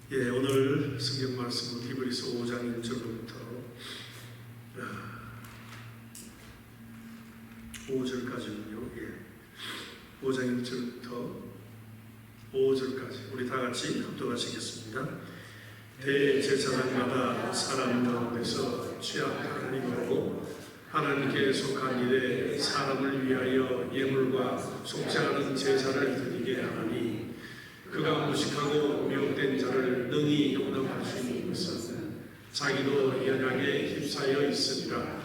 오늘 성경 말씀은 히브리서 5장 1절부터 5절까지는요. 5장 1절부터 5절까지 우리 다 같이 합독하시겠습니다. 대제사장마다 사람 가운데서 취약한 이고 하나님께 속한 일에 사람을 위하여 예물과 속지 않은 제사를 드리게 하나니 그가 무식하고 미혹된 자를 능히 용납할 수 있는 것은 자기도 연약에 휩싸여 있으리라.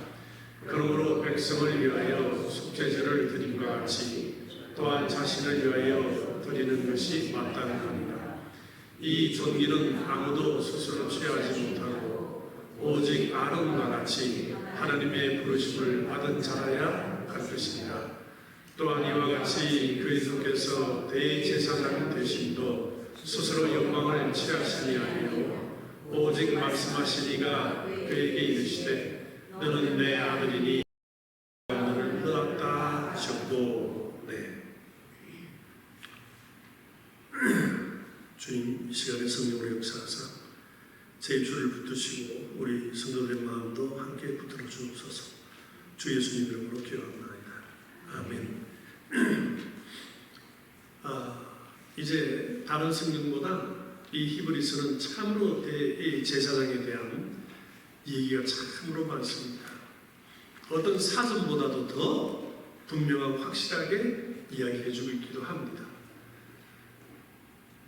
그러므로 백성을 위하여 속죄제를 드림과 같이 또한 자신을 위하여 드리는 것이 마땅하니라. 이 존귀는 아무도 스스로 취하지 못하고 오직 아론과 같이 하나님의 부르심을 받은 자라야 할 것이니라. 또한 이와 같이 그리스도께서 대제사장 되심도 스스로 영광을 취하시니 아니요 오직 말씀하시니가 그에게 이르시되 너는 내 아들이니 너를 낳았다 하셨고. 주님, 이 시간에 성령으로 역사하사 제 입술을 붙드시고 우리 성도들의 마음도 함께 붙들어 주옵소서. 주 예수님 이름으로 기도합니다. 아멘. 이제 다른 성경보다 이 히브리서는 참으로 제사장에 대한 얘기가 참으로 많습니다. 어떤 사전보다도 더 분명하고 확실하게 이야기해주고 있기도 합니다.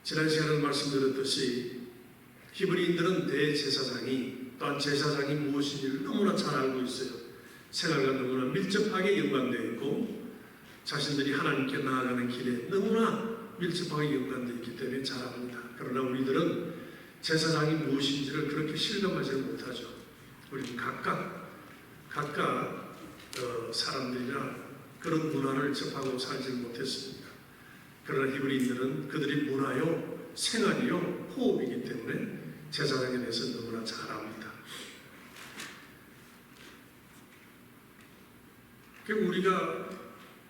지난 시간에 말씀드렸듯이 히브리인들은 대제사장이 또한 제사장이 무엇인지를 너무나 잘 알고 있어요. 생활과 너무나 밀접하게 연관되어 있고 자신들이 하나님께 나아가는 길에 너무나 밀접하게 연관되어 있기 때문에 잘 압니다. 그러나 우리들은 제사장이 무엇인지를 그렇게 실감하지 못하죠. 우리는 각각 사람들이나 그런 문화를 접하고 살지 못했습니다. 그러나 히브리인들은 그들의 문화요, 생활이요, 호흡이기 때문에 제사장에 대해서 너무나 잘 압니다. 우리가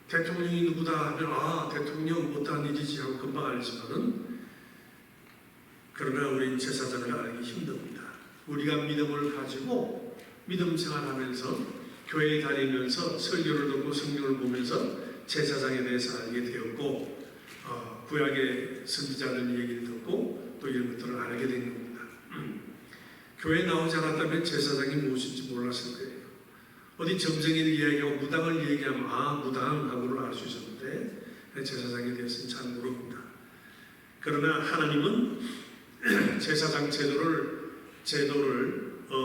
대통령이 누구다 하면 대통령 못한 일이지 하고 금방 알지만은 그러나 우리는 제사장을 알기 힘듭니다. 우리가 믿음을 가지고 믿음 생활하면서 교회에 다니면서 설교를 듣고 성경을 보면서 제사장에 대해서 알게 되었고 구약의 선지자들 얘기를 듣고 또 이런 것들을 알게 된 겁니다. 교회에 나오지 않았다면 제사장이 무엇인지 몰랐을 거예요. 어디 점쟁이를 이야기하고 무당을 얘기하면 무당하고를 알 수 있었는데 제사장에 대해서는 잘 모릅니다. 그러나 하나님은 제사장 제도를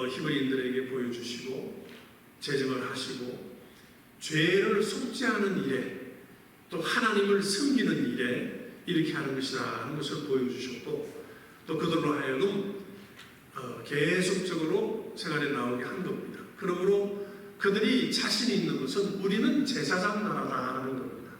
히브리인들에게 보여주시고 제정을 하시고 죄를 속죄하는 일에 또 하나님을 섬기는 일에 이렇게 하는 것이다 하는 것을 보여주셨고 또 그들로 하여금 계속적으로 생활에 나오게 한 겁니다. 그러므로 그들이 자신이 있는 것은 우리는 제사장 나라다 하는 겁니다.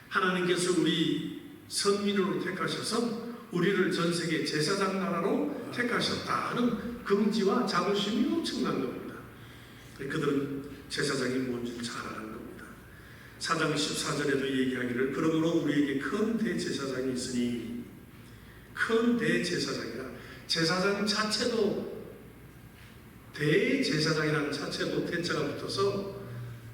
하나님께서 우리 선민으로 택하셔서 우리를 전 세계 제사장 나라로 택하셨다 하는 긍지와 자부심이 엄청난 겁니다. 그들은 제사장이 뭔지 잘 아는 겁니다. 4장 14절에도 얘기하기를 그러므로 우리에게 큰 대제사장이 있으니 큰 대제사장이라 제사장 자체도 대제사장이라는 자체도 대자가 붙어서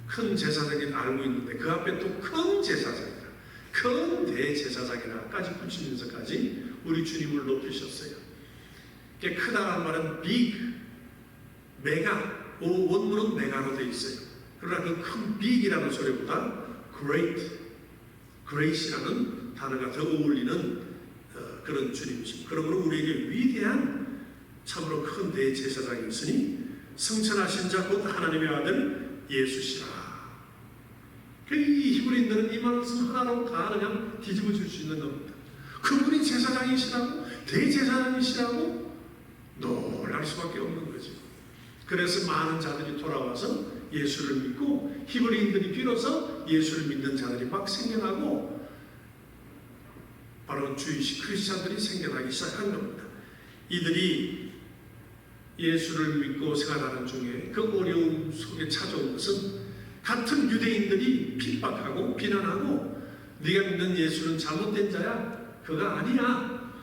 큰 제사장이 알고 있는데 그 앞에 또 큰 제사장이라 큰 대제사장이라까지 붙이면서까지 우리 주님을 높이셨어요. 크다라는 말은 big, 메가, 원문은 메가로 되어 있어요. 그러나 그 큰 big이라는 소리보다 great이라는 단어가 더 어울리는 그런 주님이십니다. 그러므로 우리에게 위대한 참으로 큰 대제사장이 있으니 승천하신 자 곧 하나님의 아들 예수시라. 이 히브리인들은 이 말씀 하나로 다 그냥 뒤집어 줄 수 있는 겁니다. 그분이 제사장이시라고 대제사장이시라고 놀랄 수밖에 없는 거죠. 그래서 많은 자들이 돌아와서 예수를 믿고 히브리인들이 비로소 예수를 믿는 자들이 막 생겨나고 바로 주이시 크리스찬들이 생겨나기 시작한 겁니다. 이들이 예수를 믿고 생활하는 중에 그 어려움 속에 찾아온 것은 같은 유대인들이 핍박하고 비난하고 네가 믿는 예수는 잘못된 자야. 그가 아니야.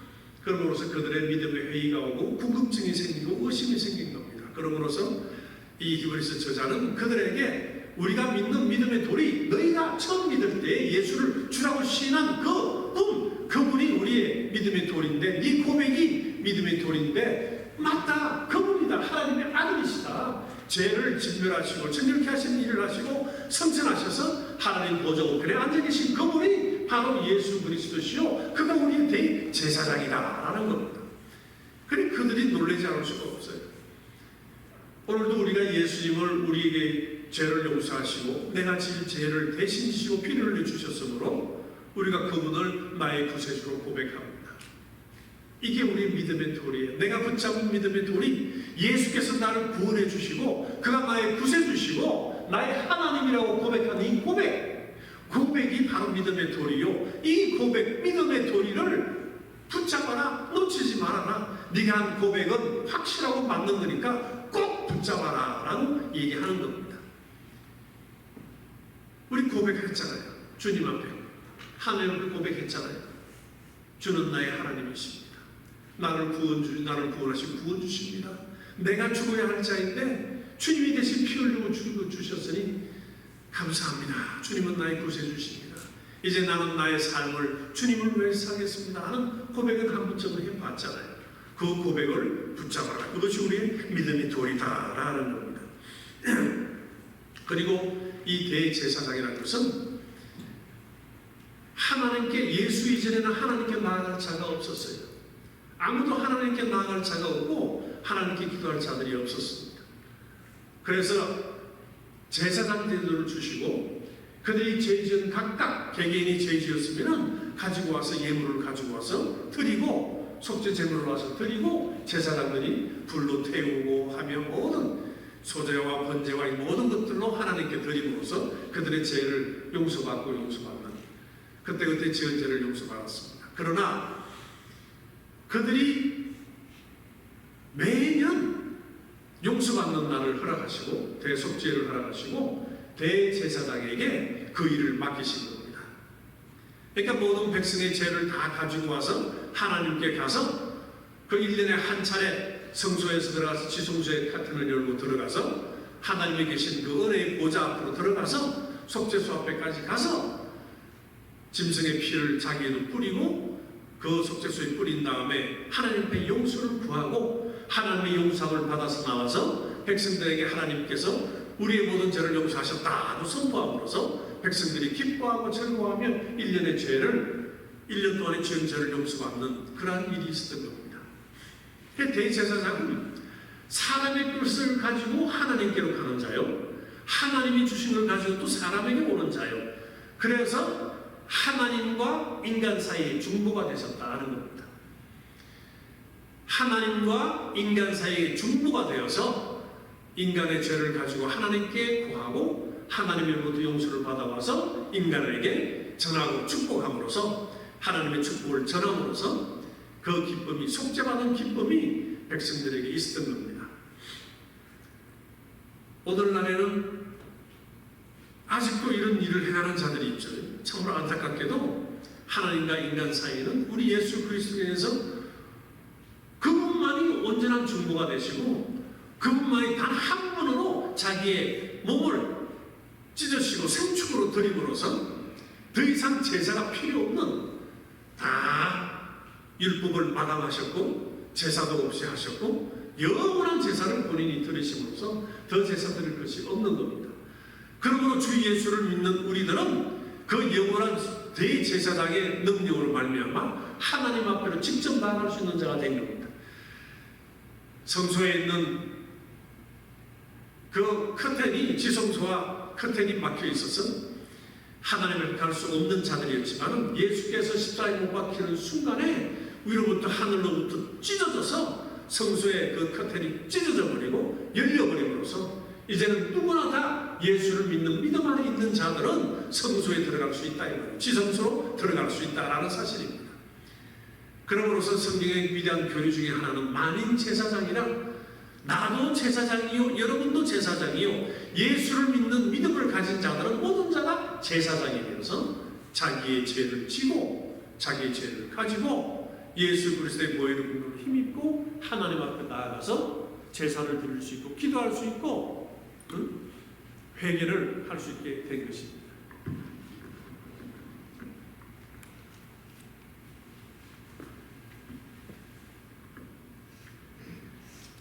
그러므로서 그들의 믿음의 회의가 오고 궁금증이 생기고 의심이 생긴 겁니다. 그러므로서 이 히브리서 저자는 그들에게 우리가 믿는 믿음의 돌이 너희가 처음 믿을 때 예수를 주라고 시인한 그분이 우리의 믿음의 돌인데, 네 고백이 믿음의 돌인데, 맞다, 그분이다, 하나님의 아들이시다, 죄를 진멸하시고 정결케 하신 일을 하시고 성천하셔서 하나님 보좌 우편에 앉아 계신 그분이 바로 예수 그리스도시요, 그가 우리의 대제사장이다라는 겁니다. 그러니 그들이 놀라지 않을 수가 없어요. 오늘도 우리가 예수님을 우리에게 죄를 용서하시고 내가 질 죄를 대신 지시고 피를 흘려 주셨으므로 우리가 그분을 나의 구세주로 고백합니다. 이게 우리 믿음의 돌이에요. 내가 붙잡은 믿음의 돌이 예수께서 나를 구원해 주시고 그가 나의 구세주시고 나의 하나님이라고 고백하는 이 고백이 바로 믿음의 돌이요. 이 고백, 믿음의 도리를 붙잡아라, 놓치지 말아라. 네가 한 고백은 확실하고 맞는 거니까 꼭 붙잡아라 라는 얘기하는 겁니다. 우리 고백했잖아요. 주님 앞에 하나님을 고백했잖아요. 주는 나의 하나님이십니다. 나를 구원하시고 구원 주십니다. 내가 죽어야 할 자인데 주님이 대신 피 흘리고 주셨으니 감사합니다. 주님은 나의 구세주십니다. 이제 나는 나의 삶을 주님을 위해서 살겠습니다 하는 고백은 한 번쯤은 해봤잖아요. 그 고백을 붙잡아라. 그것이 우리의 믿음의 돌이다라는 겁니다. 그리고 이 대제사장이라는 것은 하나님께, 예수 이전에는 하나님께 나아갈 자가 없었어요. 아무도 하나님께 나아갈 자가 없고 하나님께 기도할 자들이 없었습니다. 그래서 제사장 제도를 주시고 그들이 죄지은 각각 개개인이 죄지었으면 가지고 와서 예물을 가지고 와서 드리고 속죄 제물을 와서 드리고 제사장들이 불로 태우고 하며 모든 소제와 번제와 이 모든 것들로 하나님께 드림으로써 그들의 죄를 용서받는 그때 지은 죄를 용서받았습니다. 그러나 그들이 매년 용서받는 날을 허락하시고 대속죄를 허락하시고 대제사장에게 그 일을 맡기신 겁니다. 그러니까 모든 백성의 죄를 다 가지고 와서 하나님께 가서 그 1년에 한 차례 성소에서 들어가서 지성소의 커튼을 열고 들어가서 하나님이 계신 그 은혜의 보좌 앞으로 들어가서 속죄소 앞에까지 가서 짐승의 피를 자기에도 뿌리고 그 속죄소에 뿌린 다음에 하나님 앞에 용서를 구하고 하나님의 용서를 받아서 나와서 백성들에게 하나님께서 우리의 모든 죄를 용서하셨다고 선포함으로써 백성들이 기뻐하고 즐거워하며 1년의 죄를 1년 동안의 지은 죄를 용서받는 그러한 일이 있었던 겁니다. 대제사장은 사람의 것을 가지고 하나님께로 가는 자요, 하나님이 주신 걸 가지고 또 사람에게 오는 자요. 그래서 하나님과 인간 사이의 중보가 되셨다는 겁니다. 하나님과 인간 사이의 중보가 되어서 인간의 죄를 가지고 하나님께 구하고 하나님의 용서를 받아와서 인간에게 전하고 축복함으로써 하나님의 축복을 전함으로써 그 기쁨이, 속죄받은 기쁨이 백성들에게 있었던 겁니다. 오늘날에는 아직도 이런 일을 행하는 자들이 있죠. 참으로 안타깝게도 하나님과 인간 사이에는 우리 예수 그리스도께서 그분만이 온전한 중보가 되시고 그분만이 단 한 번으로 자기의 몸을 찢으시고 생축으로 드림으로써 더 이상 제사가 필요 없는, 다 율법을 마감하셨고 제사도 없이 하셨고 영원한 제사를 본인이 드리심으로써 더 제사 드릴 것이 없는 겁니다. 그러므로 주 예수를 믿는 우리들은 그 영원한 대제사장의 능력으로 말미암아 하나님 앞에로 직접 나아갈 수 있는 자가 된 겁니다. 성소에 있는 그 커튼이, 지성소와 커튼이 막혀 있어서 하나님을 갈 수 없는 자들이었지만 예수께서 십자가에 못 박히는 순간에 위로부터 하늘로부터 찢어져서 성소의 그 커튼이 찢어져 버리고 열려버림으로써 이제는 누구나 다 예수를 믿는 믿음 안에 있는 자들은 성소에 들어갈 수 있다, 지성소로 들어갈 수 있다라는 사실입니다. 그러므로서 성경의 위대한 교리 중에 하나는 만인 제사장이라, 나도 제사장이요 여러분도 제사장이요, 예수를 믿는 믿음을 가진 자들은 모든 자가 제사장이 되어서 자기의 죄를 지고 자기의 죄를 가지고 예수 그리스도의 보혈의 능력을 힘입고 하나님 앞에 나아가서 제사를 드릴 수 있고 기도할 수 있고 회개를 할 수 있게 된 것입니다.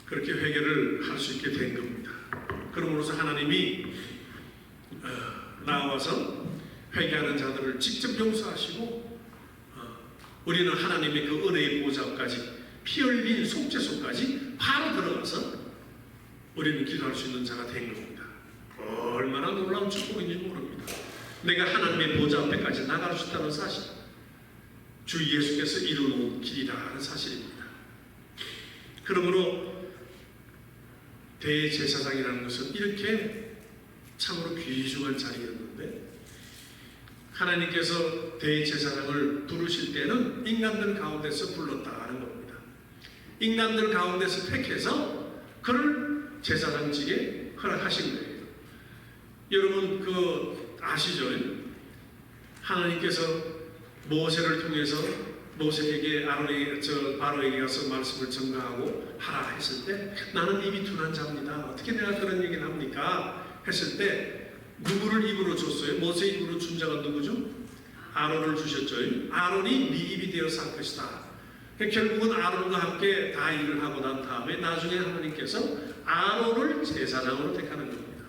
그렇게 회개를 할 수 있게 된 겁니다. 그러므로서 하나님이 나와서 회개하는 자들을 직접 용서하시고 우리는 하나님의 그 은혜의 보좌까지 피 흘린 속죄소까지 바로 들어가서 우리는 기도할 수 있는 자가 된 겁니다. 얼마나 놀라운 축복인지 모릅니다. 내가 하나님의 보좌 앞에까지 나갈 수 있다는 사실, 주 예수께서 이루어놓은 길이라는 사실입니다. 그러므로 대제사장이라는 것은 이렇게 참으로 귀중한 자리였는데, 하나님께서 대제사장을 부르실 때는 인간들 가운데서 불렀다는 겁니다. 인간들 가운데서 택해서 그를 제사장직에 허락하신 거예요. 여러분 아시죠? 하나님께서 모세를 통해서 모세에게 바로에게 가서 말씀을 전가하고 하라 했을 때, 나는 입이 둔한 자입니다. 어떻게 내가 그런 얘기를 합니까? 했을 때 누구를 입으로 줬어요? 모세 입으로 준 자가 누구죠? 아론을 주셨죠. 아론이 네 입이 되어서 할 것이다. 결국은 아론과 함께 다 일을 하고 난 다음에 나중에 하나님께서 아론을 제사장으로 택하는 겁니다.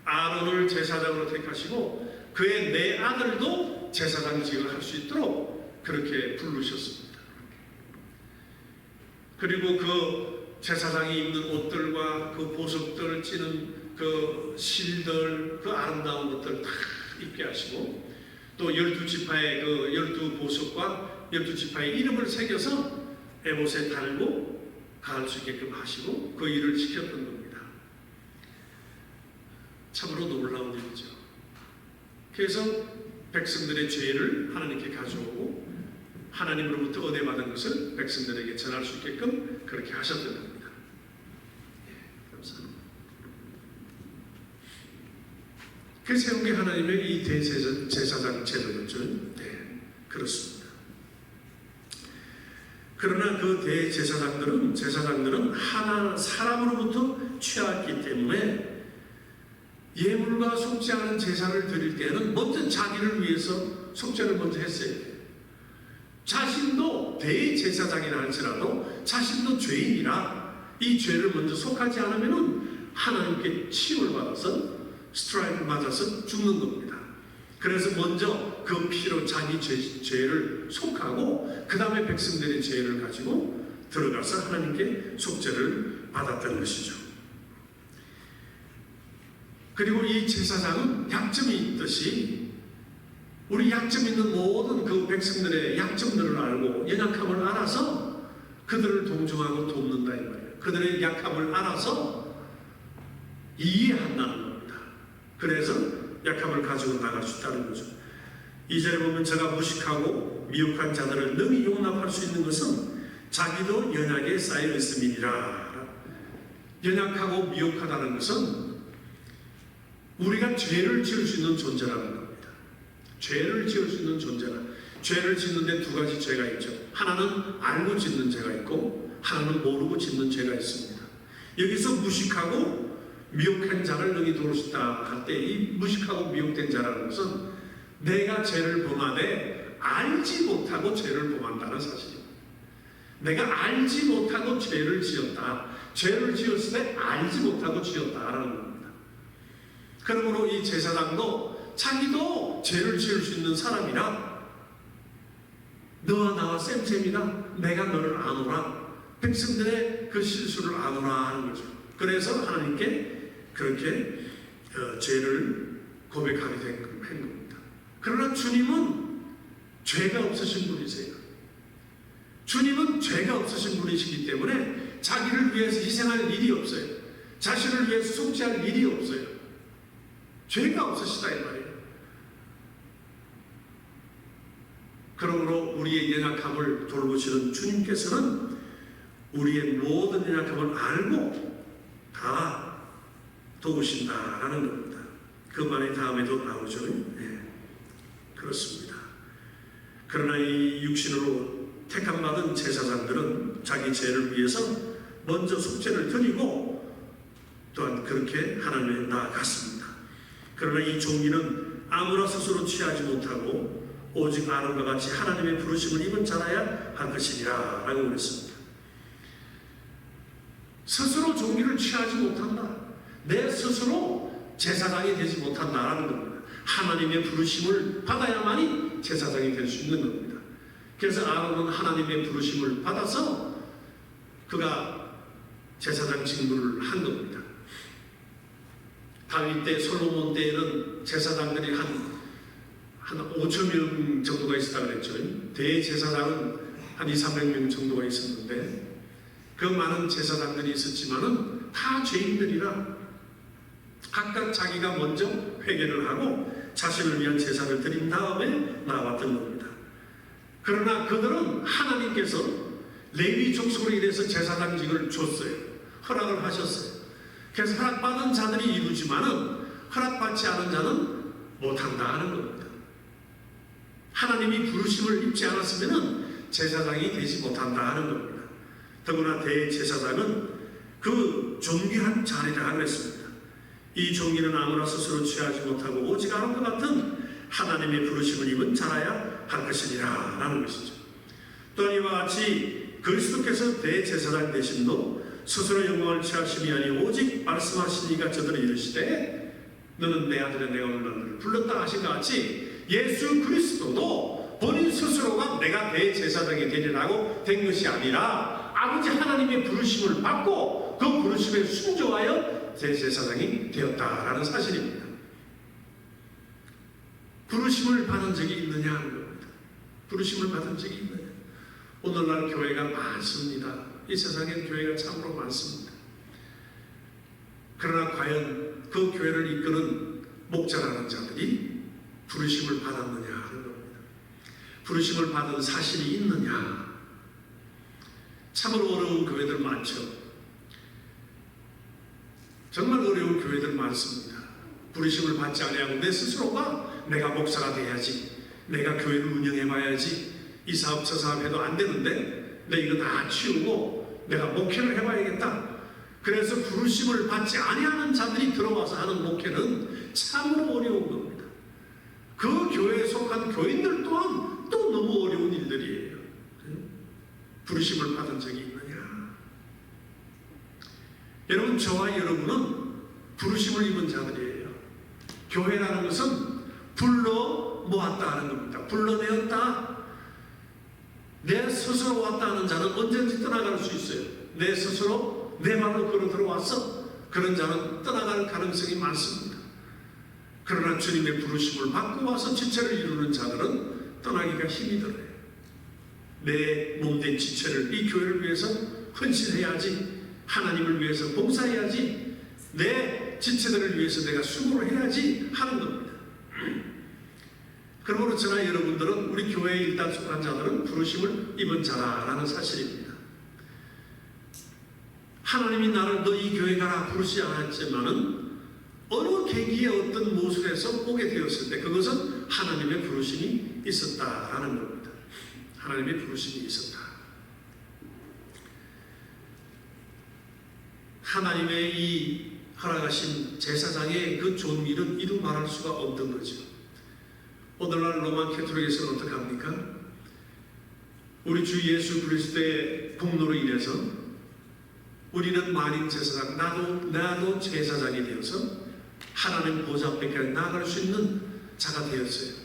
아론을 제사장으로 택하시고 그의 네 아들도 제사장직을 할 수 있도록 그렇게 부르셨습니다. 그리고 그 제사장이 입는 옷들과 그 보석들 찌는 그 실들, 그 아름다운 것들 다 입게 하시고, 또 12지파의 그 12보석과 12지파의 이름을 새겨서 에봇에 달고 갈 수 있게끔 하시고 그 일을 시켰던 겁니다. 참으로 놀라운 일이죠. 그래서 백성들의 죄를 하나님께 가져오고 하나님으로부터 은혜받은 것을 백성들에게 전할 수 있게끔 그렇게 하셨던 겁니다. 감사합니다. 그 세운 게 하나님의 이 대제사장 제도였죠. 네, 그렇습니다. 그러나 그 제사장들은 하나 사람으로부터 취하였기 때문에 예물과 속죄하는 제사를 드릴 때는 먼저 자기를 위해서 속죄를 먼저 했어야 돼요. 자신도 대제사장이라 할지라도 자신도 죄인이라 이 죄를 먼저 속하지 않으면 하나님께 치유를 받아서 스트라이크 맞아서 죽는 겁니다. 그래서 먼저 그 피로 자기 죄를 속하고 그 다음에 백성들의 죄를 가지고 들어가서 하나님께 속죄를 받았던 것이죠. 그리고 이 제사장은 약점이 있듯이 우리 약점 있는 모든 그 백성들의 약점들을 알고 연약함을 알아서 그들을 동정하고 돕는다 이 말이에요. 그들의 약함을 알아서 이해한다는 겁니다. 그래서 약함을 가지고 나갈 수 있다는 거죠. 2절에 보면 저가 무식하고 미혹한 자들을 능히 용납할 수 있는 것은 자기도 연약에 쌓여 있음이니라. 연약하고 미혹하다는 것은 우리가 죄를 지을 수 있는 존재라는 겁니다. 죄를 지을 수 있는 존재라. 죄를 짓는데 두 가지 죄가 있죠. 하나는 알고 짓는 죄가 있고 하나는 모르고 짓는 죄가 있습니다. 여기서 무식하고 미혹한 자를 능히 도울 수 있다 할 때 이 무식하고 미혹된 자라는 것은 내가 죄를 범하되 알지 못하고 죄를 범한다는 사실입니다. 내가 알지 못하고 죄를 지었다. 죄를 지었을 때 알지 못하고 지었다라는 겁니다. 그러므로 이 제사장도 자기도 죄를 지을 수 있는 사람이라 너와 나와 쌤쌤이다. 내가 너를 아노라. 백성들의 그 실수를 아노라 하는 거죠. 그래서 하나님께 그렇게 죄를 고백하게 된 겁니다. 그러나 주님은 죄가 없으신 분이세요. 주님은 죄가 없으신 분이시기 때문에 자기를 위해서 희생할 일이 없어요. 자신을 위해서 속죄할 일이 없어요. 죄가 없으시다 이 말이에요. 그러므로 우리의 연약함을 돌보시는 주님께서는 우리의 모든 연약함을 알고 다 도우신다라는 겁니다. 그 말이 다음에도 나오죠. 네, 그렇습니다. 그러나 이 육신으로 택함받은 제사장들은 자기 죄를 위해서 먼저 속죄를 드리고 또한 그렇게 하나님에 나아갔습니다. 그러나 이 종기는 아무나 스스로 취하지 못하고 오직 아론과 같이 하나님의 부르심을 입은 자라야 할 것이니라 라고 그랬습니다. 스스로 종기를 취하지 못한다. 내 스스로 제사장이 되지 못한다라는 겁니다. 하나님의 부르심을 받아야만이 제사장이 될 수 있는 겁니다. 그래서 아론은 하나님의 부르심을 받아서 그가 제사장 직무를 한 겁니다. 다윗 때, 솔로몬 때에는 제사장들이 한 5천 명 정도가 있었다고 그랬죠. 대제사장은 한 200~300명 정도가 있었는데 그 많은 제사장들이 있었지만은 다 죄인들이라 각각 자기가 먼저 회개를 하고 자신을 위한 제사를 드린 다음에 나왔던 겁니다. 그러나 그들은 하나님께서 레위 족속으로 인해서 제사장직을 줬어요. 허락을 하셨어요. 그래서 허락받은 자들이 이루지만은 허락받지 않은 자는 못한다 하는 겁니다. 하나님이 부르심을 입지 않았으면 제사장이 되지 못한다 하는 겁니다. 더구나 대제사장은 그 존귀한 자리라 그랬습니다. 이 종기는 아무나 스스로 취하지 못하고 오직 아론과 같은 하나님의 부르심을 입은 자라야 할 것이니라 라는 것이죠. 또한 이와 같이 그리스도께서 대제사장 되심도 스스로 영광을 취하심이 아니 오직 말씀하신 이가 저들을 이르시되 너는 내 아들의 내가 오늘 너를 불렀다 하신 것 같이 예수 그리스도도 본인 스스로가 내가 대제사장이 되리라고 된 것이 아니라 아버지 하나님의 부르심을 받고 그 부르심에 순종하여 대제사장이 되었다라는 사실입니다. 부르심을 받은 적이 있느냐 하는 겁니다. 부르심을 받은 적이 있느냐. 오늘날 교회가 많습니다. 이 세상엔 교회가 참으로 많습니다. 그러나 과연 그 교회를 이끄는 목자라는 자들이 부르심을 받았느냐 하는 겁니다. 부르심을 받은 사실이 있느냐. 참으로 어려운 교회들 많죠. 정말 어려운 교회들 많습니다. 부르심을 받지 아니하고 내 스스로가 내가 목사가 돼야지, 내가 교회를 운영해 봐야지, 이 사업 저 사업 해도 안 되는데 내 이거 다 치우고 내가 목회를 해봐야겠다. 그래서 부르심을 받지 아니하는 자들이 들어와서 하는 목회는 참으로 어려운 겁니다. 그 교회에 속한 교인들 또한 또 너무 어려운 일들이에요. 부르심을 받은 적이 있느냐? 여러분, 저와 여러분은 부르심을 입은 자들이에요. 교회라는 것은 불러 모았다 하는 겁니다. 불러내었다. 내 스스로 왔다 하는 자는 언제든지 떠나갈 수 있어요. 내 스스로 내 말로 걸어 들어왔어. 그런 자는 떠나갈 가능성이 많습니다. 그러나 주님의 부르심을 받고 와서 지체를 이루는 자들은 떠나기가 힘이 들어요. 내 몸된 지체를 이 교회를 위해서 헌신해야지, 하나님을 위해서 봉사해야지, 내 지체들을 위해서 내가 수고를 해야지 하는 겁니다. 그러므로 저나 여러분들은 우리 교회에 일단 속한 자들은 부르심을 입은 자라는 사실입니다. 하나님이 나를 너 이 교회 가라 부르지 않았지만은 어느 계기에 어떤 모습에서 오게 되었을 때 그것은 하나님의 부르심이 있었다라는 겁니다. 하나님의 부르심이 있었다. 하나님의 이 허락하신 제사장의 그 존귀는 이루 말할 수가 없는 거죠. 오늘날 로만 캐톨릭에서는 어떻게 합니까? 우리 주 예수 그리스도의 공로로 인해서 우리는 만인 제사장, 나도 제사장이 되어서 하나님 보좌 앞에 나아갈 수 있는 자가 되었어요.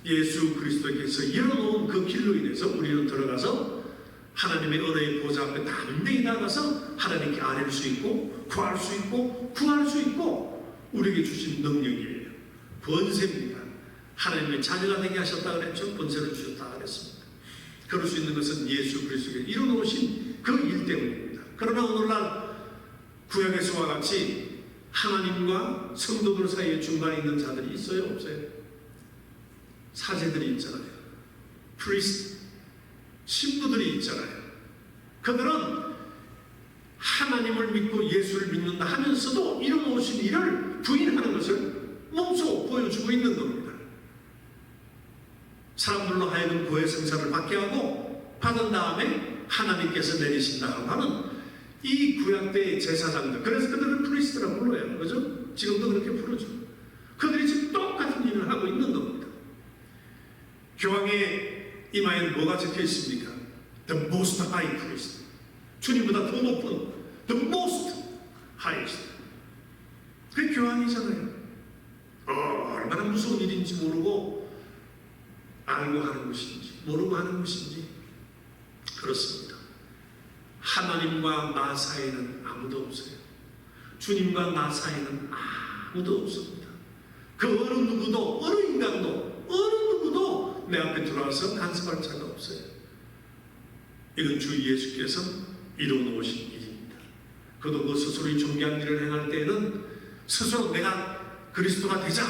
예수 그리스도께서 열어놓은 그 길로 인해서 우리는 들어가서 하나님의 은혜의 보좌 앞에 담대히 나가서 하나님께 아뢰를 수 있고 구할 수 있고 구할 수 있고 우리에게 주신 능력이에요. 번세입니다. 하나님의 자녀가 되게 하셨다 그랬죠. 번세를 주셨다 그랬습니다. 그럴 수 있는 것은 예수 그리스도께서 이루어놓으신 그 일 때문입니다. 그러나 오늘날 구약에서와 같이 하나님과 성도들 사이에 중간에 있는 자들이 있어요? 없어요? 사제들이 있잖아요. 프리스트, 신부들이 있잖아요. 그들은 하나님을 믿고 예수를 믿는다 하면서도 이루어놓으신 일을 부인하는 것을 몸소 보여주고 있는 겁니다. 사람들로 하여금 고해 성사를 받게 하고 받은 다음에 하나님께서 내리신다고 하는 이 구약대의 제사장들, 그래서 그들은 프리스트라고 불러요. 그죠? 지금도 그렇게 부르죠. 그들이 지금 똑같은 일을 하고 있는 겁니다. 교황의 이마에는 뭐가 적혀 있습니까? The most high priest. 주님보다 더 높은 The most highest. 그게 교황이잖아요. 얼마나 무서운 일인지 모르고 알고 하는 것인지 모르고 하는 것인지. 그렇습니다. 하나님과 나 사이는 아무도 없어요. 주님과 나 사이는 아무도 없습니다. 그 어느 누구도, 어느 인간도, 어느 누구도 내 앞에 들어와서 간섭할 자가 없어요. 이건 주 예수께서 이루어놓으신 일입니다. 그도 그 스스로 존귀한 일을 행할 때에는 스스로 내가 그리스도가 되자,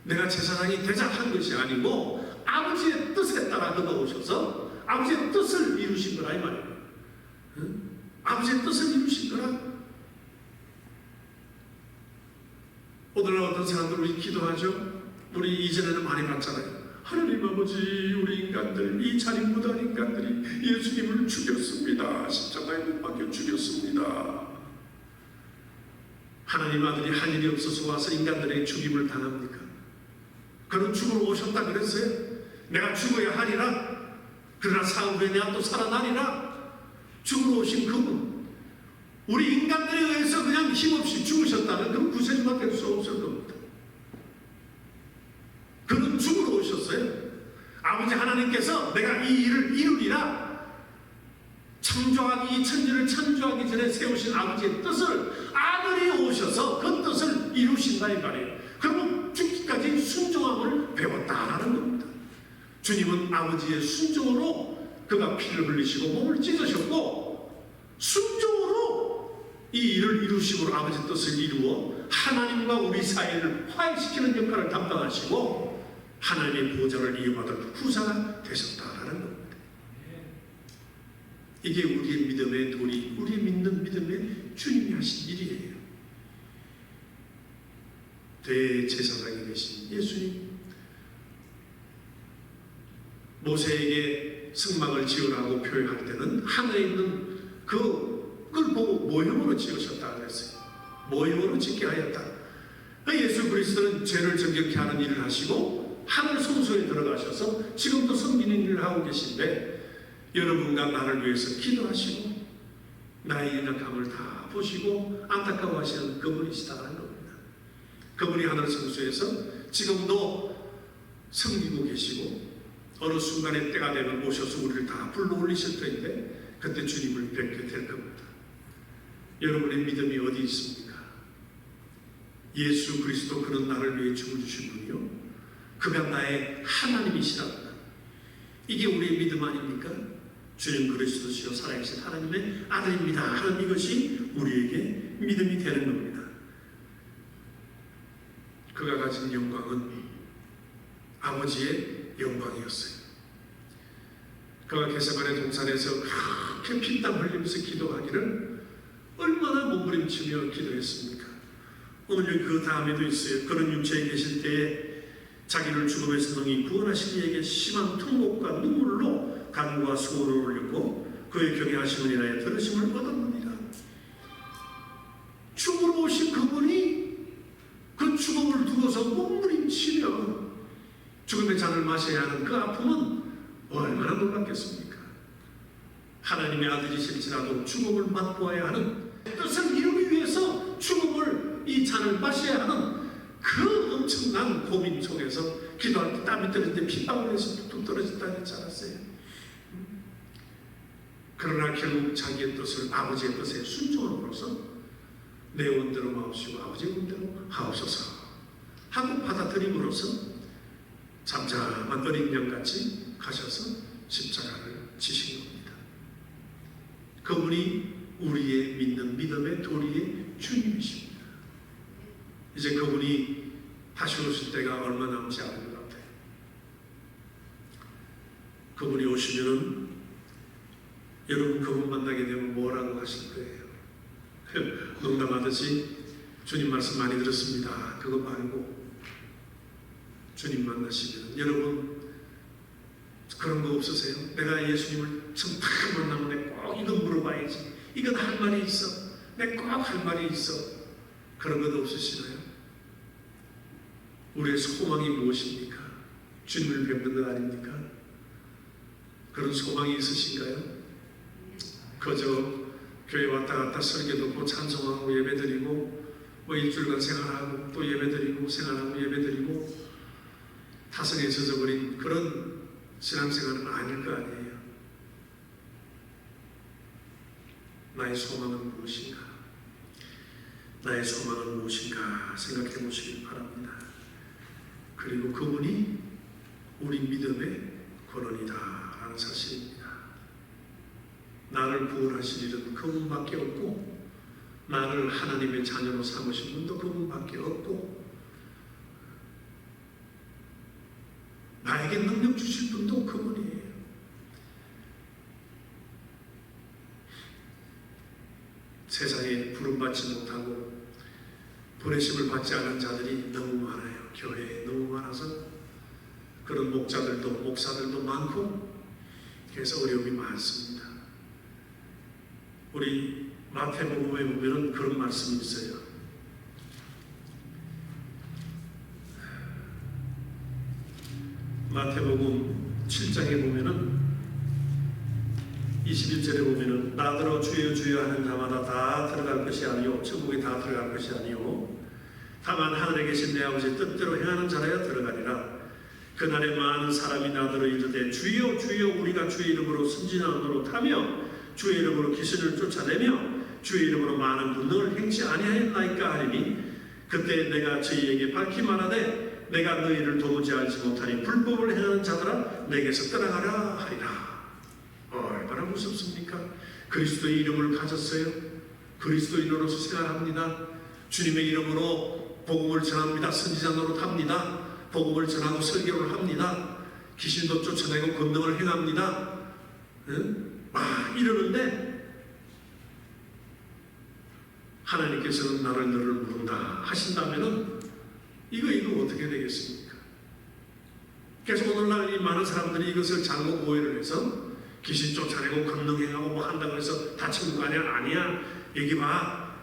내가 제사장이 되자 한 것이 아니고 아버지의 뜻에 따라 그가 오셔서 아버지의 뜻을 이루신 거라 이 말이에요. 아버지의 뜻을 이루신 거라. 오늘날 어떤 사람들 우리 기도하죠. 우리 이전에는 많이 봤잖아요. 하나님 아버지, 우리 인간들, 이 자린무단 인간들이 예수님을 죽였습니다. 십자가에 못 박혀 죽였습니다. 하나님 아들이 할 일이 없어서 와서 인간들에게 죽임을 당합니까? 그는 죽으러 오셨다 그랬어요. 내가 죽어야 하리라. 그러나 사흘 후에 내가 또 살아나리라. 죽으러 오신 그분, 우리 인간들에 의해서 그냥 힘없이 죽으셨다면 그건 구세주가 될 수 없을 겁니다. 그는 죽으러 오셨어요. 아버지 하나님께서 내가 이 일을 이루리라. 창조하기, 이 천지를 창조하기 전에 세우신 아버지의 뜻을 아들이 오셔서 그 뜻을 이루신다 이 말이에요. 그러면 죽기까지 순종함을 배웠다라는 겁니다. 주님은 아버지의 순종으로 그가 피를 흘리시고 몸을 찢으셨고 순종으로 이 일을 이루심으로 아버지 뜻을 이루어 하나님과 우리 사이를 화해시키는 역할을 담당하시고 하나님의 보좌를 이어받을 후사가 되셨다라는 겁니다. 이게 우리의 믿음의 도리, 우리의 믿는 믿음의 주님이 하신 일이에요. 대제사장이 되신 예수님, 모세에게 성막을 지으라고 표현할 때는 하늘에 있는 그걸 보고 모형으로 지으셨다 그랬어요. 모형으로 짓게 하였다. 예수 그리스도는 죄를 정결케 하는 일을 하시고 하늘 성소에 들어가셔서 지금도 섬기는 일을 하고 계신데, 여러분과 나를 위해서 기도하시고 나의 연약함을 다 보시고 안타까워하시는 그분이시다는 겁니다. 그분이 하늘 성소에서 지금도 섬기고 계시고 어느 순간에 때가 되면 오셔서 우리를 다 불러올리실 터인데 그때 주님을 뵙게 될 겁니다. 여러분의 믿음이 어디 있습니까? 예수 그리스도 그는 나를 위해 죽을 주신 분이요, 그가 나의 하나님이시랍니다. 이게 우리의 믿음 아닙니까? 주님 그리스도시요 살아계신 하나님의 아들입니다 하는 이것이 우리에게 믿음이 되는 겁니다. 그가 가진 영광은 아버지의 영광이었어요. 그가 겟세마네 동산에서 그렇게 피땀 흘리면서 기도하기를 얼마나 몸부림치며 기도했습니까? 오늘 그 다음에도 있어요. 그는 육체에 계실 때에 자기를 죽음에서 능히 구원하신 이에게 심한 통곡과 눈물로 간구와 수고를 올렸고 그의 경외하심을 인하여 들으심을 얻었느니라. 죽으러 오신 그분이 그 죽음을 두고서 몸부림치며 죽음의 잔을 마셔야 하는 그 아픔은 얼마나 놀랍겠습니까? 하나님의 아들이실지라도 죽음을 맛보아야 하는 뜻을 이루기 위해서 죽음을 이 잔을 마셔야 하는 그 엄청난 고민 속에서 기도할 때 땀이 떨어질 때 핏방울에서 뚝뚝 떨어졌다는 했지 않았어요? 그러나 결국 자기의 뜻을 아버지의 뜻에 순종함으로써 내 원대로 마옵시고 아버지의 원대로 하옵소서 하고 받아들임으로써 잠잠한 어린 양같이 가셔서 십자가를 지신 겁니다. 그분이 우리의 믿는 믿음의 도리의 주님이십니다. 이제 그분이 다시 오실 때가 얼마 남지 않은 것 같아요. 그분이 오시면은 여러분 그분 만나게 되면 뭐라고 하실 거예요? 농담하듯이 주님 말씀 많이 들었습니다. 그거 말고 주님 만나시면 여러분 그런 거 없으세요? 내가 예수님을 처음 딱 만나면 내가 꼭 이거 물어봐야지. 이건 할 말이 있어. 내가 꼭 할 말이 있어. 그런 것 없으시나요? 우리의 소망이 무엇입니까? 주님을 뵙는 것 아닙니까? 그런 소망이 있으신가요? 그저 교회 왔다 갔다 설교 듣고 찬송하고 예배드리고 뭐 일주일간 생활하고 또 예배드리고 생활하고 예배드리고 타성에 젖어버린 그런 신앙생활은 아닐 거 아니에요. 나의 소망은 무엇인가? 나의 소망은 무엇인가 생각해 보시기 바랍니다. 그리고 그분이 우리 믿음의 근원이다라는 사실입니다. 나를 구원하실 일은 그분밖에 없고 나를 하나님의 자녀로 삼으신 분도 그분밖에 없고 나에게 능력 주실 분도 그분이에요. 세상에 부름받지 못하고 보내심을 받지 않은 자들이 너무 많아요. 교회에 너무 많아서 그런 목자들도 목사들도 많고 그래서 어려움이 많습니다. 우리 마태복음에 보면은 그런 말씀이 있어요. 마태복음 7장에 보면은 21절에 보면은 나더러 주여 주여 하는 자마다 다 들어갈 것이 아니요 천국에 다 들어갈 것이 아니요 다만 하늘에 계신 내 아버지의 뜻대로 행하는 자라야 들어가리라. 그날에 많은 사람이 나더러 이르되 주여 주여 우리가 주의 이름으로 선지자는 노릇하며 주의 이름으로 귀신을 쫓아내며 주의 이름으로 많은 분능을 행치 아니하였나이까 하리니 그때 내가 저희에게 밝히 말하되 내가 너희를 도무지 알지 못하니 불법을 행하는 자들아 내게서 떠나가라 하리라. 얼마나 무섭습니까? 그리스도의 이름을 가졌어요. 그리스도인으로서 생활합니다. 주님의 이름으로 복음을 전합니다. 선지자 노릇합니다. 복음을 전하고 설교를 합니다. 귀신도 쫓아내고 권능을 행합니다. 이러는데 하나님께서는 나를 너를 부른다 하신다면은 이거 어떻게 되겠습니까? 그래서 오늘날 이 많은 사람들이 이것을 잘못 오해를 해서 귀신 쫓아내고 권능행하고 뭐 한다고 해서 다 천국 아니야. 여기 봐.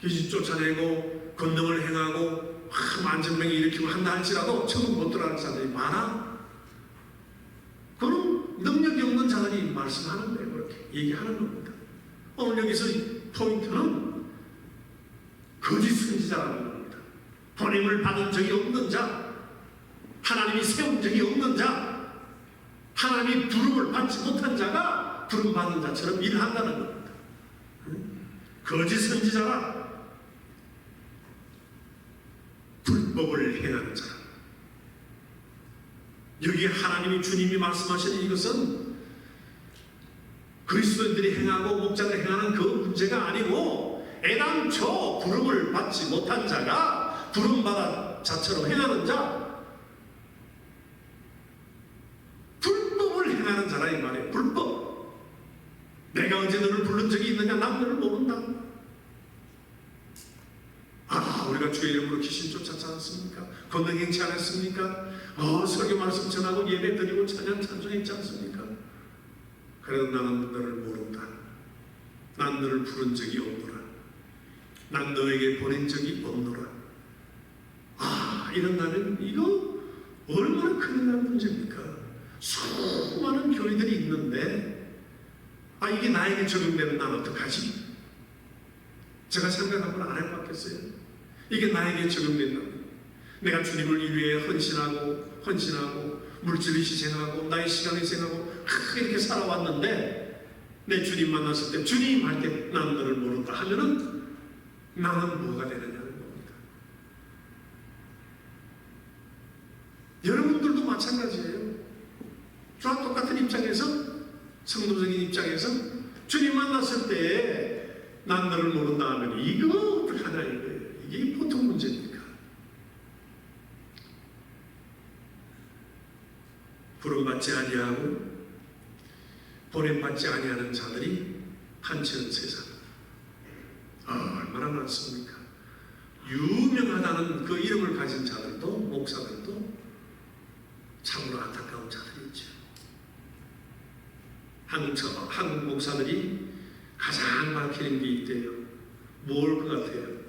귀신 쫓아내고 권능을 행하고 만천명이 일으키고 한다 할지라도 천국 못 들어가는 사람들이 많아. 그런 능력이 없는 자들이 말씀하는 거예요. 그렇게 얘기하는 겁니다. 오늘 여기서 포인트는 거짓 선지자라는 겁니다. 보냄을 받은 적이 없는 자, 하나님이 세운 적이 없는 자, 하나님이 부름을 받지 못한 자가 부름받은 자처럼 일한다는 겁니다. 거짓 선지자라 불법을 행하는 자라. 여기 하나님이 주님이 말씀하시는 이것은 그리스도인들이 행하고 목자들이 행하는 그 문제가 아니고 애당초 부름을 받지 못한 자가 부름받은 자처럼 행하는 자, 불법을 행하는 자라 이 말이에요. 불법. 내가 언제 너를 부른 적이 있느냐? 난 너를 모른다. 우리가 주의 이름으로 귀신 쫓았지 않습니까? 권능 행치 않았습니까? 설교 말씀 전하고 예배 드리고 찬양 찬송했지 않습니까? 그래도 나는 너를 모른다. 난 너를 부른 적이 없노라. 난 너에게 보낸 적이 없노라. 이런다면 이거 얼마나 큰일 난 문제입니까? 수많은 교회들이 있는데 이게 나에게 적용되면 난 어떡하지? 제가 생각하면 안 해봤겠어요. 이게 나에게 적용된다면 내가 주님을 위해 헌신하고 물질 희생하고 나의 시간 희생하고 이렇게 살아왔는데 내 주님 만났을 때 주님 할 때 나는 너를 모른다 하면은 나는 뭐가 되느냐는 겁니다. 여러분들도 마찬가지예요. 저와 똑같은 입장에서 성도적인 입장에서 주님 만났을 때 난 너를 모른다 하면 이거 어떡하냐 이거예요. 이게 보통 문제입니까? 부름받지 아니하고 보냄받지 아니하는 자들이 한치는 세상 얼마나 많습니까? 유명하다는 그 이름을 가진 자들도 목사들도 참으로 안타까운 자들이 있죠. 한국 목사들이 가장 밝히는 게 있대요. 뭘 것 같아요?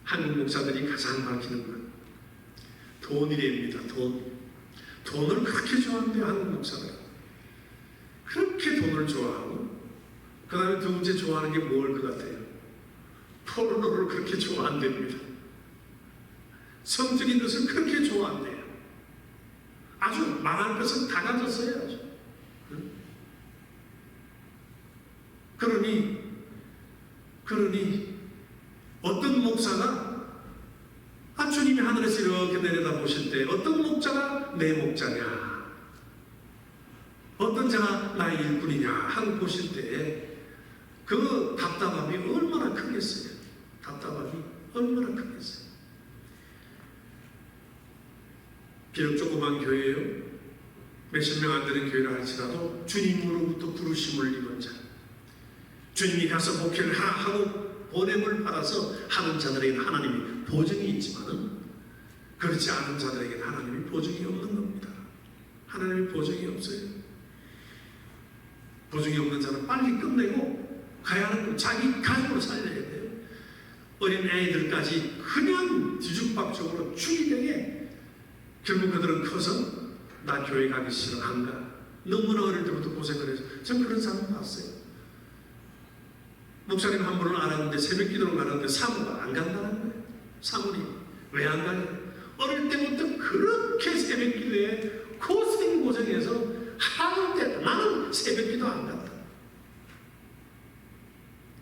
한국 목사들이 가장 밝히는 건 돈이랍니다. 돈을 그렇게 좋아한대요. 한국 목사들 그렇게 돈을 좋아하고, 그 다음에 두 번째 좋아하는 게 뭘 것 같아요? 포르노를 그렇게 좋아한답니다. 성적인 것을 그렇게 좋아한대요. 아주 망할 것은 다 가졌어요. 아주. 그러니 어떤 목사가 주님이 하늘에서 이렇게 내려다 보실 때 어떤 목자가 내 목자냐, 어떤 자가 나의 일꾼이냐 하고 보실 때 그 답답함이 얼마나 크겠어요. 답답함이 얼마나 크겠어요. 비록 조그만 교회예요. 몇십 명 안 되는 교회라 할지라도 주님으로부터 부르심을 입은 자, 주님이 가서 목회를 하고 보냄을 받아서 하는 자들에게는 하나님이 보증이 있지만은 그렇지 않은 자들에게는 하나님이 보증이 없는 겁니다. 하나님이 보증이 없어요. 보증이 없는 자는 빨리 끝내고 가야 하는 거 자기 가족으로 살려야 돼요. 어린 애들까지 그냥 뒤죽박죽으로 죽이되게 결국 그들은 커서 나 교회 가기 싫어 안 가. 너무나 어릴 때부터 고생을 해서 전 그런 사람 봤어요. 목사님 한 분을 알았는데 새벽 기도를 가는데 사모가 안 간다는 거예요. 사모님 왜 안 가냐? 어릴 때부터 그렇게 새벽 기도에 고생해서 하루 때 나는 새벽 기도 안 간다.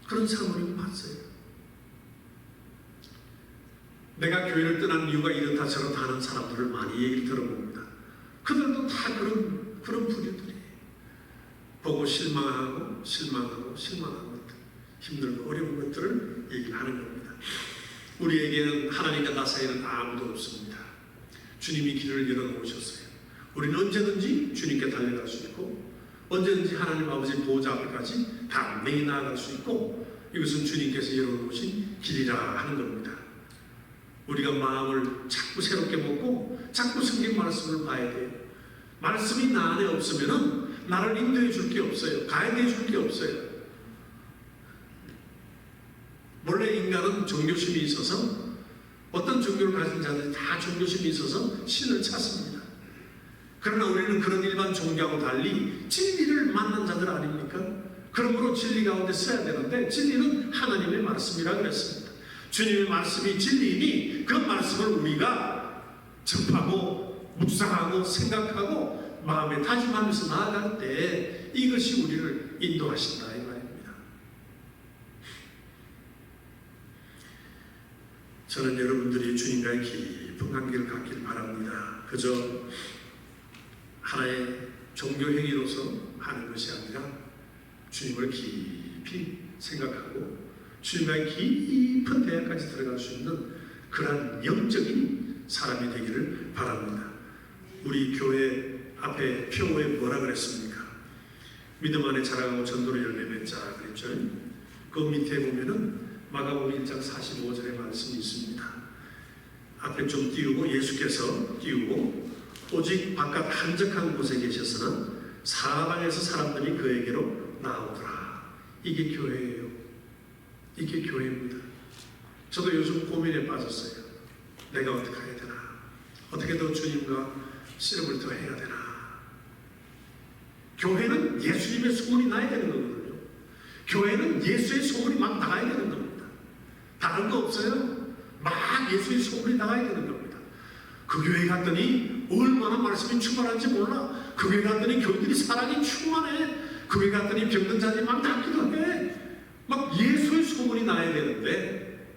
그런 사모님을 봤어요. 내가 교회를 떠난 이유가 이렇다 저렇다 하는 사람들을 많이 얘기를 들어봅니다. 그들도 다 그런 부류들이에요. 보고 실망하고 것들, 힘들고 어려운 것들을 얘기하는 겁니다. 우리에게는 하나님과 나 사이에는 아무도 없습니다. 주님이 길을 열어놓으셨어요. 우리는 언제든지 주님께 달려갈 수 있고 언제든지 하나님 아버지 보호자 앞에까지 단명히 나아갈 수 있고, 이것은 주님께서 열어놓으신 길이라 하는 겁니다. 우리가 마음을 자꾸 새롭게 먹고 자꾸 성경 말씀을 봐야 돼요. 말씀이 나 안에 없으면 나를 인도해 줄 게 없어요. 가이드해 줄 게 없어요. 원래 인간은 종교심이 있어서, 어떤 종교를 가진 자들이 다 종교심이 있어서 신을 찾습니다. 그러나 우리는 그런 일반 종교하고 달리 진리를 만난 자들 아닙니까? 그러므로 진리 가운데 써야 되는데 진리는 하나님의 말씀이라 그랬습니다. 주님의 말씀이 진리이니 그 말씀을 우리가 접하고 묵상하고 생각하고 마음에 다짐하면서 나아갈 때 이것이 우리를 인도하신다 이 말입니다. 저는 여러분들이 주님과의 깊은 관계를 갖기를 바랍니다. 그저 하나의 종교 행위로서 하는 것이 아니라 주님을 깊이 생각하고 주님과의 깊은 대화까지 들어갈 수 있는 그러한 영적인 사람이 되기를 바랍니다. 우리 교회 앞에 표어에 뭐라 그랬습니까? 믿음 안에 자라가고 전도로 열매 맺자 그랬죠. 그 밑에 보면은 마가복음 1장 45절의 말씀이 있습니다. 앞에 좀 띄우고 예수께서 띄우고 오직 바깥 한적한 곳에 계셨으나 사방에서 사람들이 그에게로 나오더라. 이게 교회예요. 이게 교회입니다. 저도 요즘 고민에 빠졌어요. 내가 어떻게 해야 되나? 어떻게 더 주님과 씨름을 더 해야 되나? 교회는 예수님의 소문이 나야 되는 거거든요. 교회는 예수의 소문이 막 나가야 되는 겁니다. 다른 거 없어요. 막 예수의 소문이 나가야 되는 겁니다. 그 교회 갔더니 얼마나 말씀이 충만한지 몰라. 그 교회 갔더니 교인들이 사랑이 충만해. 그 교회 갔더니 병든 자들이 막 낫기도 해. 막 예수의 소문이 나야 되는데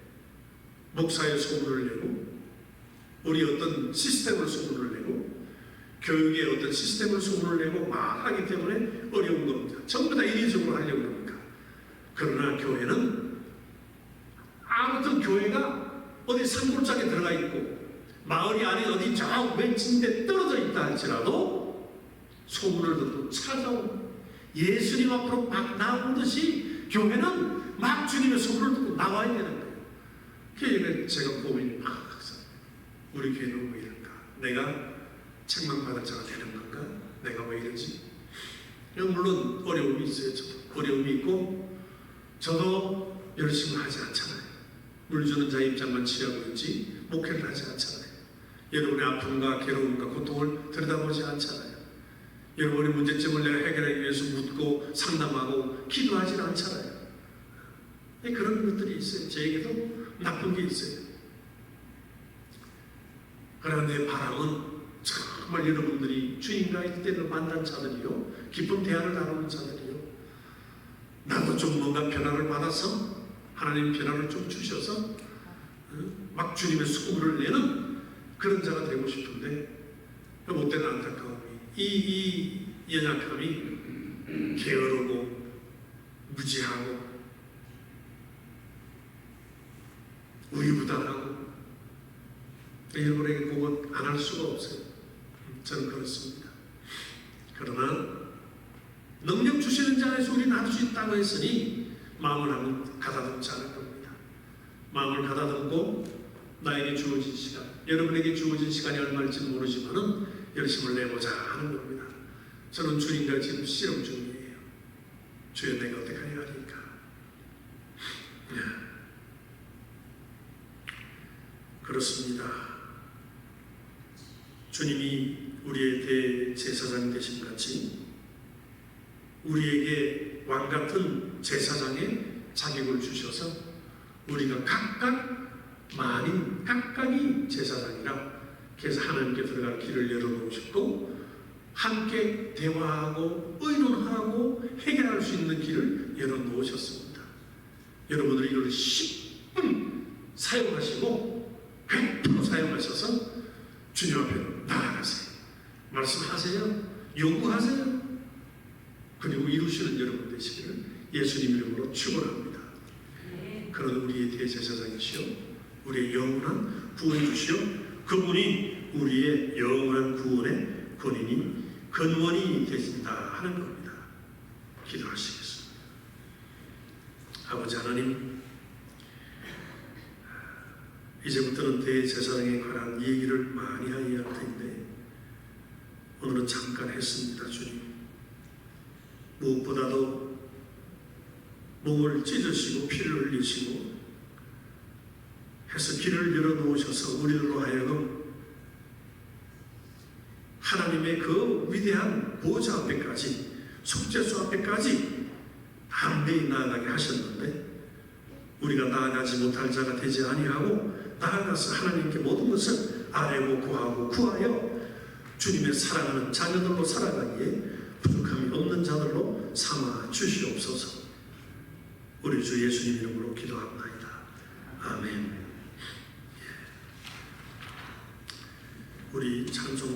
목사의 소문을 내고 우리 어떤 시스템을 소문을 내고 교육의 어떤 시스템을 소문을 내고 막 하기 때문에 어려운 겁니다. 전부 다 인위적으로 하려고 합니까? 그러나 교회는 아무튼 교회가 어디 산골짜기에 들어가 있고 마을이 안에 어디 저 왼친데 떨어져 있다 할지라도 소문을 듣고 찾아오고 예수님 앞으로 막 나오듯이 교회는 막 주님의 소문을 듣고 나와야 되는 거예요. 그게 제가 고민이 막 항상 우리 교회는 왜 이럴까? 내가 책망받을 자가 되는 건가? 내가 왜 이러지? 물론 어려움이 있어요. 저도 어려움이 있고 저도 열심히 하지 않잖아요. 물 주는 자의 입장만 취하고 있지 목회를 하지 않잖아요. 여러분의 아픔과 괴로움과 고통을 들여다보지 않잖아요. 여러분의 문제점을 내가 해결하기 위해서 묻고 상담하고 기도하지 않잖아요. 그런 것들이 있어요. 저에게도 나쁜 게 있어요. 그러나 내 바람은 정말 여러분들이 주님과의 때를 만난 자들이요, 깊은 대화를 나누는 자들이요, 나도 좀 뭔가 변화를 받아서 하나님 변화를 좀 주셔서 막 주님의 수고를 내는 그런 자가 되고 싶은데 못되는 안타까움이, 이 연약함이 게으르고 무지하고 우유부단하고 여러분에게 그것 안 할 수가 없어요. 저는 그렇습니다. 그러나 능력 주시는 자에서 우리는 할 수 있다고 했으니 마음을 한번 가다듬지 않을 겁니다. 마음을 가다듬고 나에게 주어진 시간, 여러분에게 주어진 시간이 얼마일지 모르지만은 열심을 내보자 하는 겁니다. 저는 주님과 지금 씨름 중이에요. 주여 내가 어떻게 해야 하니까. 그렇습니다. 주님이 우리의 대제사장 되신 같이 우리에게 왕같은 제사장의 자격을 주셔서 우리가 각각 만인 각각이 제사장이라, 그래서 하나님께 들어갈 길을 열어놓으셨고 함께 대화하고 의논하고 해결할 수 있는 길을 열어놓으셨습니다. 여러분들이 이걸 10분 사용하시고 100% 사용하셔서 주님 앞에 나아가세요. 말씀하세요. 요구하세요. 그리고 이루시는 여러분 되시기를 예수님 이름으로 축원합니다. 그런 우리의 대제사장이시여, 우리의 영원한 구원주시여, 그분이 우리의 영원한 구원의 근원이 되신다 하는 겁니다. 기도하시겠습니다. 아버지 하나님, 이제부터는 대제사장에 관한 얘기를 많이 해야 할 텐데 오늘은 잠깐 했습니다. 주님, 무엇보다도 몸을 찢으시고 피를 흘리시고 해서 길을 열어놓으셔서 우리들로 하여금 하나님의 그 위대한 보좌 앞에까지, 속죄소 앞에까지 담대히 나아가게 하셨는데 우리가 나아가지 못할 자가 되지 아니하고 나아가서 하나님께 모든 것을 아뢰고 구하고 구하여 주님의 사랑하는 자녀들로 살아가기에 부족함이 없는 자들로 삼아 주시옵소서. 우리 주 예수님 이름으로 기도합나이다. 아멘. 우리 찬송